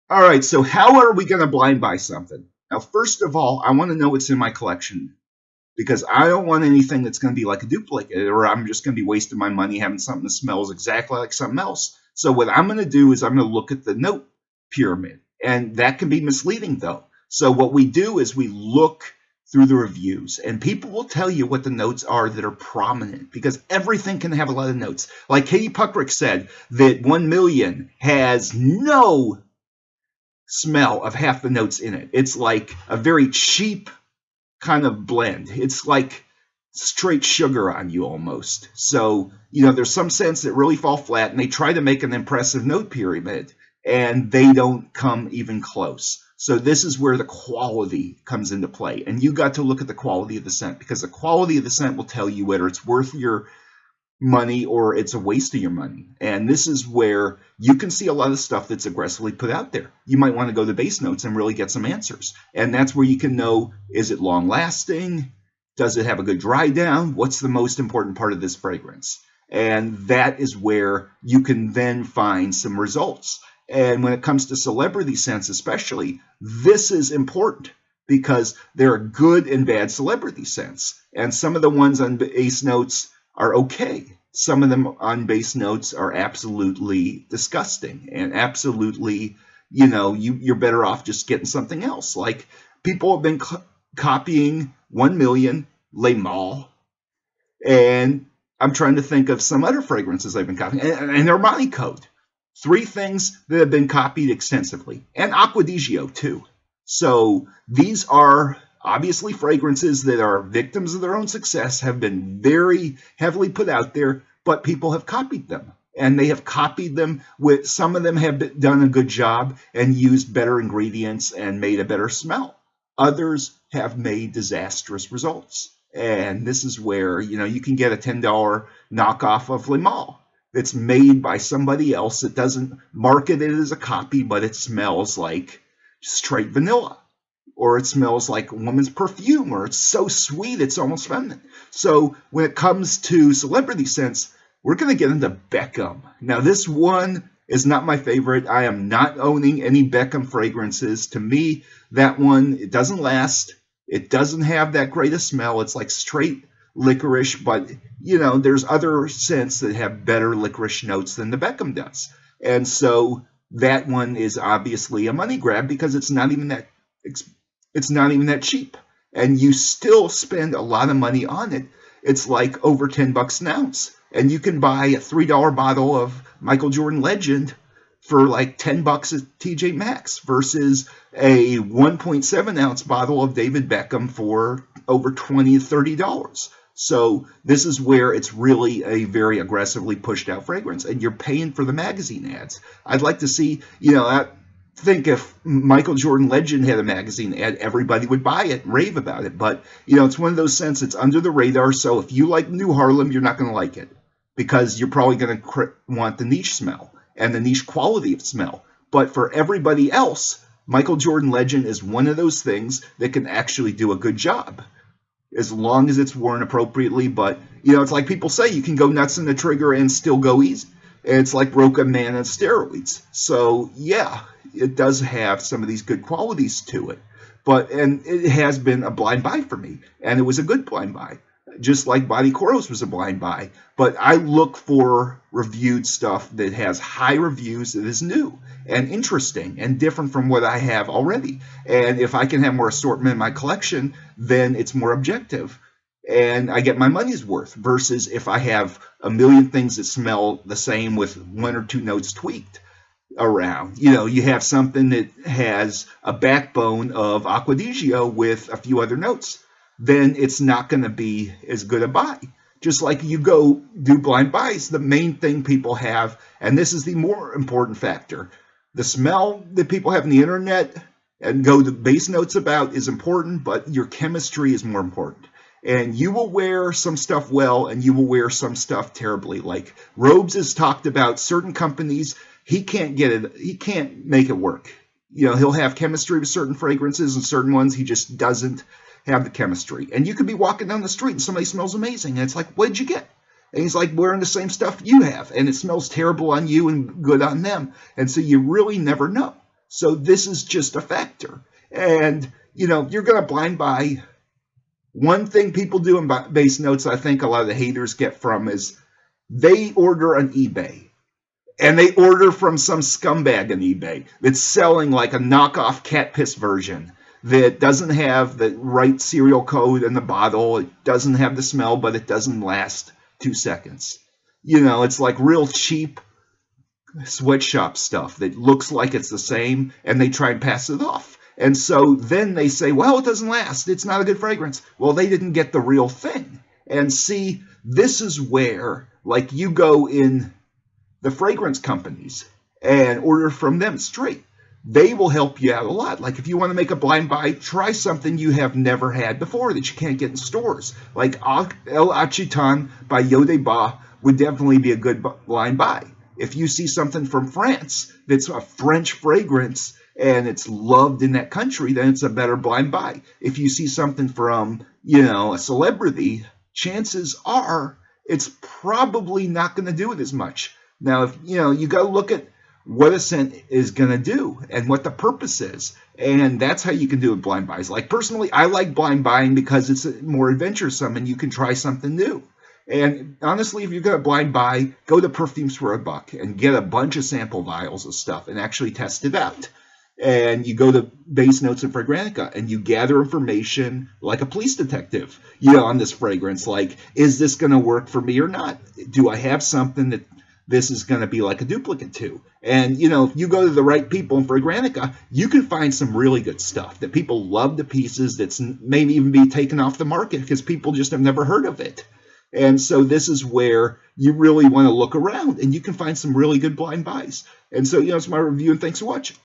All right, so how are we going to blind buy something? Now, first of all, I want to know what's in my collection because I don't want anything that's going to be like a duplicate, or I'm just going to be wasting my money having something that smells exactly like something else. So what I'm going to do is I'm going to look at the note pyramid, and that can be misleading though. So what we do is we look through the reviews, and people will tell you what the notes are that are prominent because everything can have a lot of notes. Like Katie Puckrick said that 1 Million has no smell of half the notes in it. It's like a very cheap kind of blend. It's like straight sugar on you almost. So, there's some scents that really fall flat, and they try to make an impressive note pyramid, and they don't come even close. So this is where the quality comes into play. And you got to look at the quality of the scent, because the quality of the scent will tell you whether it's worth your money or it's a waste of your money. And this is where you can see a lot of stuff that's aggressively put out there. You might want to go to base notes and really get some answers. And that's where you can know, is it long lasting? Does it have a good dry down? What's the most important part of this fragrance? And that is where you can then find some results. And when it comes to celebrity scents especially, this is important because there are good and bad celebrity scents. And some of the ones on base notes are okay. Some of them on base notes are absolutely disgusting and absolutely, you're better off just getting something else. Like people have been copying 1 Million, Le Male, and I'm trying to think of some other fragrances they've been copying, and Armani Code. 3 things that have been copied extensively, and Acqua di Gio too. So these are obviously fragrances that are victims of their own success, have been very heavily put out there, but people have copied them. And they have copied them with, some of them have done a good job and used better ingredients and made a better smell. Others have made disastrous results. And this is where, you can get a $10 knockoff of Le Male that's made by somebody else that doesn't market it as a copy, but it smells like straight vanilla. Or it smells like a woman's perfume, or it's so sweet it's almost feminine. So when it comes to celebrity scents, we're going to get into Beckham. Now this one is not my favorite. I am not owning any Beckham fragrances. To me, that one, it doesn't last. It doesn't have that great a smell. It's like straight licorice, but there's other scents that have better licorice notes than the Beckham does. And so that one is obviously a money grab because it's not even that cheap, and you still spend a lot of money on it. It's like over $10 an ounce, and you can buy a $3 bottle of Michael Jordan Legend for like $10 at TJ Maxx versus a 1.7 ounce bottle of David Beckham for over $20 to $30. So this is where it's really a very aggressively pushed out fragrance, and you're paying for the magazine ads. I'd like to see, I think if Michael Jordan Legend had a magazine ad, everybody would buy it and rave about it. But, it's one of those scents that's under the radar. So if you like New Harlem, you're not going to like it because you're probably going to want the niche smell and the niche quality of smell. But for everybody else, Michael Jordan Legend is one of those things that can actually do a good job as long as it's worn appropriately. But, it's like people say, you can go nuts in the trigger and still go easy. It's like Roca Man and steroids. So, yeah, it does have some of these good qualities to it. And it has been a blind buy for me. And it was a good blind buy. Just like Body Coros was a blind buy. But I look for reviewed stuff that has high reviews, that is new and interesting and different from what I have already. And if I can have more assortment in my collection, then it's more objective. And I get my money's worth versus if I have a million things that smell the same with 1 or 2 notes tweaked around. You have something that has a backbone of Acqua di Gio with a few other notes, then it's not going to be as good a buy. Just like you go do blind buys, the main thing people have, and this is the more important factor, the smell that people have on the internet and go to base notes about is important, but your chemistry is more important. And you will wear some stuff well, and you will wear some stuff terribly. Like Robes has talked about certain companies, he can't get it, he can't make it work. He'll have chemistry with certain fragrances, and certain ones he just doesn't have the chemistry. And you could be walking down the street and somebody smells amazing, and it's like, what did you get? And he's like wearing the same stuff you have, and it smells terrible on you and good on them. And so you really never know. So this is just a factor. And, you know, you're going to blind buy. One thing people do in base notes, I think a lot of the haters get from, is they order on eBay. And they order from some scumbag on eBay that's selling like a knockoff cat piss version that doesn't have the right serial code in the bottle. It doesn't have the smell, but it doesn't last 2 seconds. You know, it's like real cheap sweatshop stuff that looks like it's the same, and they try and pass it off. And so then they say, well, it doesn't last. It's not a good fragrance. Well, they didn't get the real thing. And see, this is where, like, you go in the fragrance companies and order from them straight. They will help you out a lot. Like if you want to make a blind buy, try something you have never had before that you can't get in stores. Like El Acheton by Eau de Ba would definitely be a good blind buy. If you see something from France that's a French fragrance and it's loved in that country, then it's a better blind buy. If you see something from, you know, a celebrity, chances are it's probably not going to do it as much. Now, if you know, you got to look at what a scent is going to do and what the purpose is. And that's how you can do it blind buys. Like personally, I like blind buying because it's more adventuresome and you can try something new. And honestly, if you're going to blind buy, go to Perfumes for $1 and get a bunch of sample vials of stuff and actually test it out. And you go to Base Notes and Fragrantica and you gather information like a police detective, you know, on this fragrance. Like, is this going to work for me or not? Do I have something that this is going to be like a duplicate to? And, you know, if you go to the right people in Fragrantica, you can find some really good stuff that people love the pieces that's maybe even be taken off the market because people just have never heard of it. And so this is where you really want to look around and you can find some really good blind buys. And so, you know, it's my review and thanks for watching.